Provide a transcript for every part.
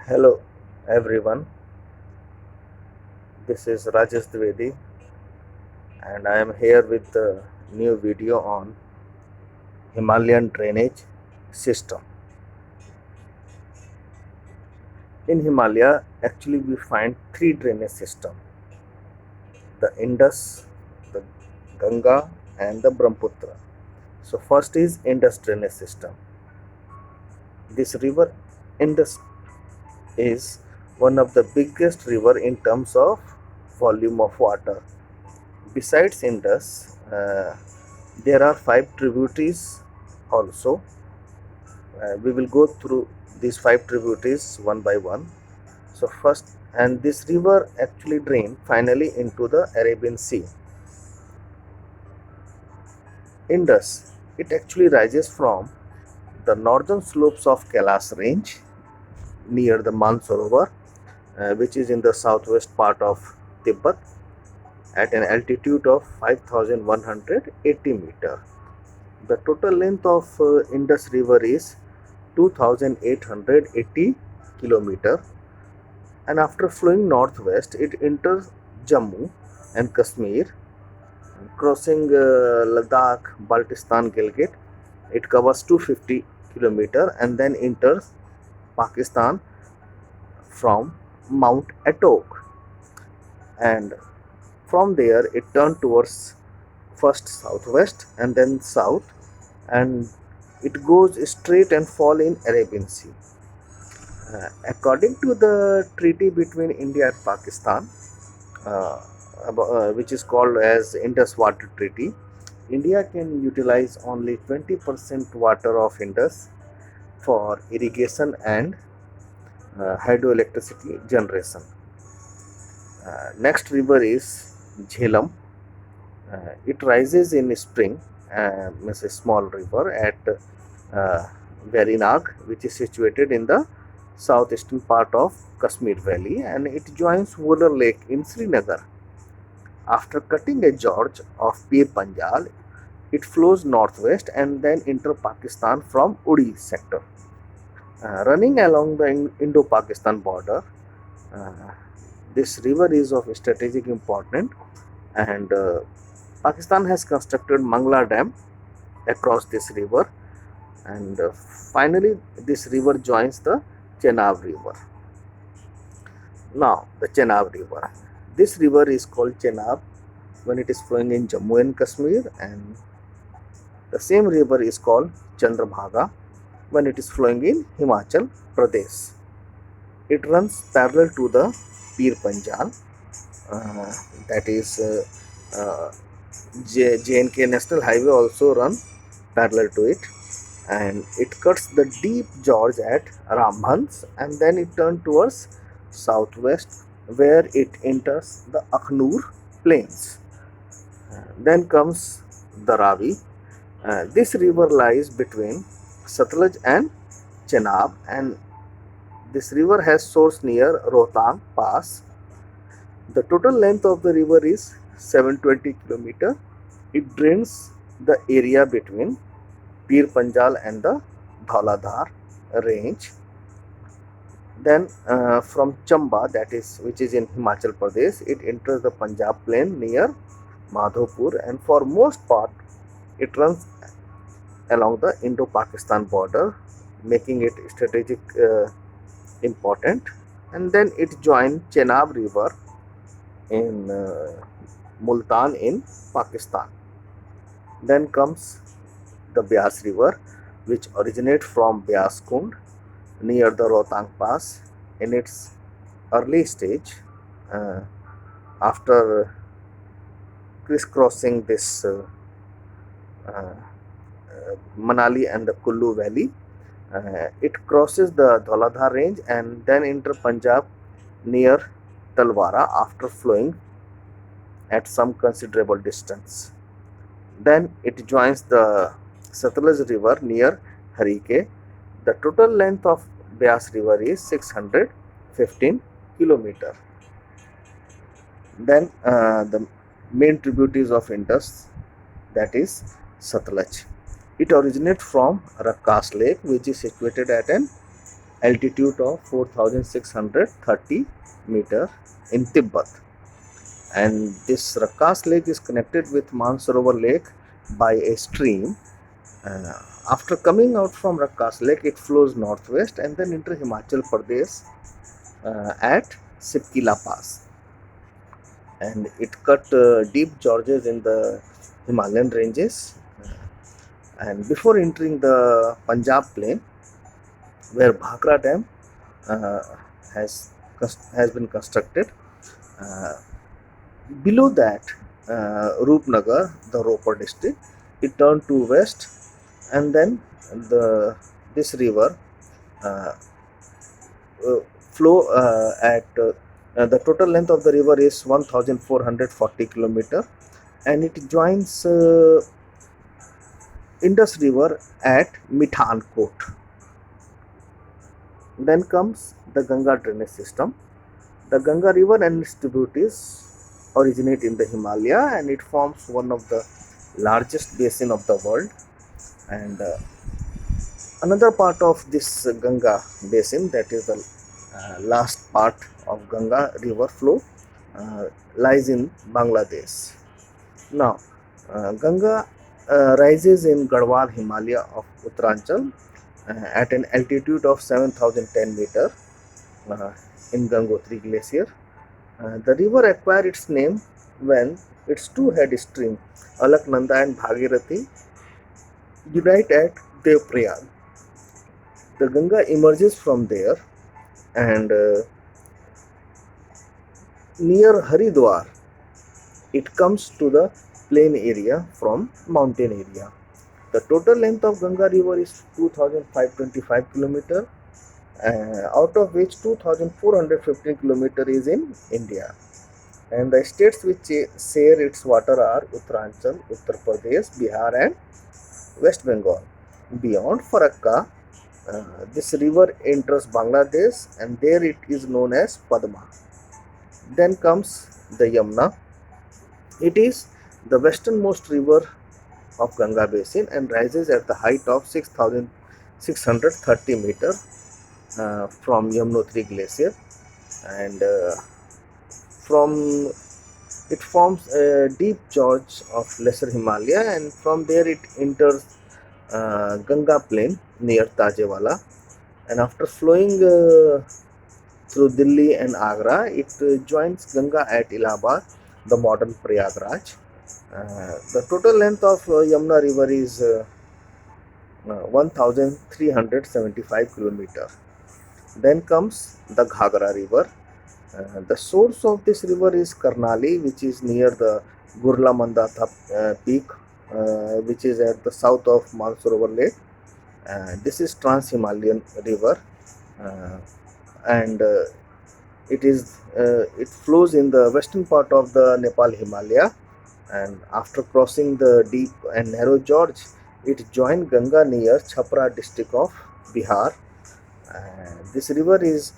Hello everyone, this is Rajesh Dwivedi and I am here with a new video on Himalayan drainage system. In Himalaya, actually we find three drainage systems: the Indus, the Ganga and the Brahmaputra. So first is Indus drainage system. This river Indus is one of the biggest river in terms of volume of water. Besides Indus, there are five tributaries also. We will go through these five tributaries one by one. So first, and this river actually drain finally into the Arabian Sea. Indus, it actually rises from the northern slopes of Kailash range near the Mansarovar, which is in the southwest part of Tibet at an altitude of 5180 meter. The total length of Indus River is 2880 kilometer, and after flowing northwest it enters Jammu and Kashmir, crossing Ladakh, Baltistan, Gilgit. It covers 250 kilometer and then enters Pakistan from Mount Atok, and from there it turned towards first southwest and then south, and it goes straight and fall in Arabian Sea. According to the treaty between India and Pakistan, uh, which is called as Indus Water Treaty, India can utilize only 20% water of Indus for irrigation and hydroelectricity generation. Next river is Jhelum. It rises in spring, as a small river at uh, Verinag, which is situated in the southeastern part of Kashmir Valley, and it joins Wular Lake in Srinagar. After cutting a gorge of Pir Panjal, it flows northwest and then enter Pakistan from Uri sector. Running along the Indo-Pakistan border, uh, this river is of strategic importance, and Pakistan has constructed Mangla Dam across this river, and finally this river joins the Chenab River. Now the Chenab River. This river is called Chenab when it is flowing in Jammu and Kashmir, and the same river is called Chandrabhaga when it is flowing in Himachal Pradesh. It runs parallel to the Pir Panjal, uh, that is JNK National Highway also run parallel to it, and it cuts the deep gorge at Ramhans and then it turns towards southwest where it enters the Akhnur plains. Then comes the Ravi. This river lies between Satluj and Chenab, and this river has source near Rohtang Pass. The total length of the river is 720 km. It drains the area between Pir Panjal and the Dhauladhar range. Then from Chamba, that is which is in Himachal Pradesh, it enters the Punjab plain near Madhopur, and for most part it runs along the Indo-Pakistan border, making it strategic important. And then it joins Chenab River in Multan in Pakistan. Then comes the Beas River, which originates from Beas Kund near the Rohtang Pass. In its early stage, uh, after crisscrossing this Manali and the Kullu Valley, it crosses the Dhauladhar range and then enter Punjab near Talwara after flowing at some considerable distance. Then it joins the Satluj River near Harike. The total length of Beas River is 615 km. Then the main tributaries of Indus, that is Satluj. It originates from Rakkas Lake, which is situated at an altitude of 4630 meter in Tibet. And this Rakas Lake is connected with Mansarovar Lake by a stream. After coming out from Rakas Lake, it flows northwest and then into Himachal Pradesh at Sipkila Pass. And it cut deep gorges in the Himalayan ranges. And before entering the Punjab plain, where Bhakra Dam uh, has been constructed, below that Roopnagar, the Ropar district, it turned to west, and then this river uh, flow at the total length of the river is 1440 kilometer, and it joins Indus River at Mithankot. Then comes the Ganga drainage system. The Ganga river and its tributaries originate in the Himalaya, and it forms one of the largest basin of the world. And another part of this Ganga basin, that is the last part of Ganga river flow, lies in Bangladesh. Now, Ganga rises in Garhwal Himalaya of Uttaranchal at an altitude of 7010 meter in Gangotri Glacier. The river acquired its name when its two head streams, Alaknanda and Bhagirathi, unite at Devprayag. The Ganga emerges from there, and near Haridwar it comes to the plain area from mountain area. The total length of Ganga river is 2525 km, out of which 2415 km is in India. And the states which share its water are Uttaranchal, Uttar Pradesh, Bihar and West Bengal. Beyond Farakka, this river enters Bangladesh, and there it is known as Padma. Then comes the Yamuna. It is the westernmost river of Ganga basin and rises at the height of 6630 meter from Yamunotri Glacier, and from it forms a deep gorge of Lesser Himalaya, and from there it enters Ganga plain near Tajewala, and after flowing through Delhi and Agra, it joins Ganga at Allahabad, the modern Prayagraj. The total length of Yamuna river is 1375 km. Then comes the Ghagra river. The source of this river is Karnali, which is near the Gurla Mandata peak, which is at the south of Mansarovar Lake. This is Trans-Himalayan river, and it flows in the western part of the Nepal Himalaya, and after crossing the deep and narrow gorge, it joined Ganga near Chhapra district of Bihar. This river is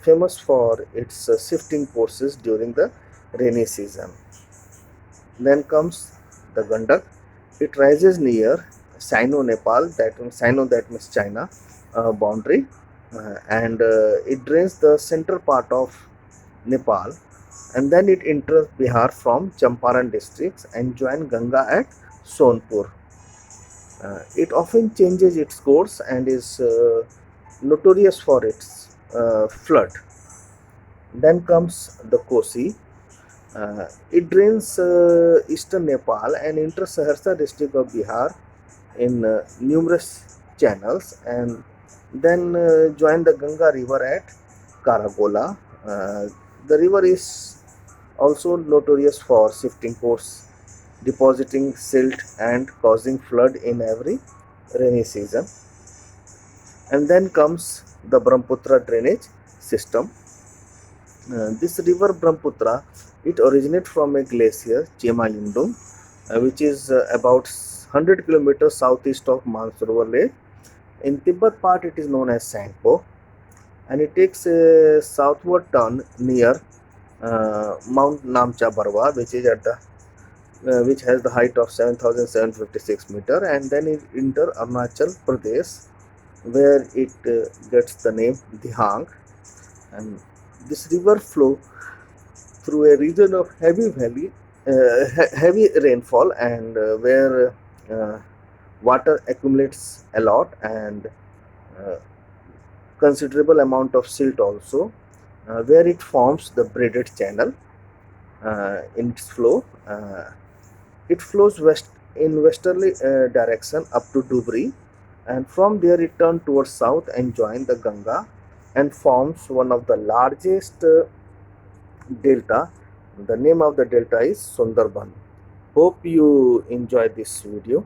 famous for its shifting courses during the rainy season. Then comes the Gandak. It rises near Sino Nepal, that means China boundary, and it drains the central part of Nepal, and then it enters Bihar from Champaran districts and joins Ganga at Sonpur. It often changes its course and is notorious for its flood. Then comes the Kosi. It drains eastern Nepal and enters Saharsa district of Bihar in numerous channels, and then join the Ganga river at Karakola. The river is also notorious for shifting course, depositing silt and causing flood in every rainy season. And then comes the Brahmaputra drainage system. This river Brahmaputra, it originates from a glacier, Chema Yundum, which is about 100 kilometers southeast of Mansarovar Lake. In Tibet part, it is known as Sangpo, and it takes a southward turn near Mount Namcha Barwa, which is at the which has the height of 7,756 meter, and then it enter Arunachal Pradesh where it gets the name Dihang. And this river flow through a region of heavy rainfall, and where uh, water accumulates a lot, and uh, considerable amount of silt also, where it forms the braided channel in its flow. It flows west in westerly direction up to Dubri, and from there it turns towards south and joins the Ganga and forms one of the largest delta. The name of the delta is Sundarban. Hope you enjoy this video.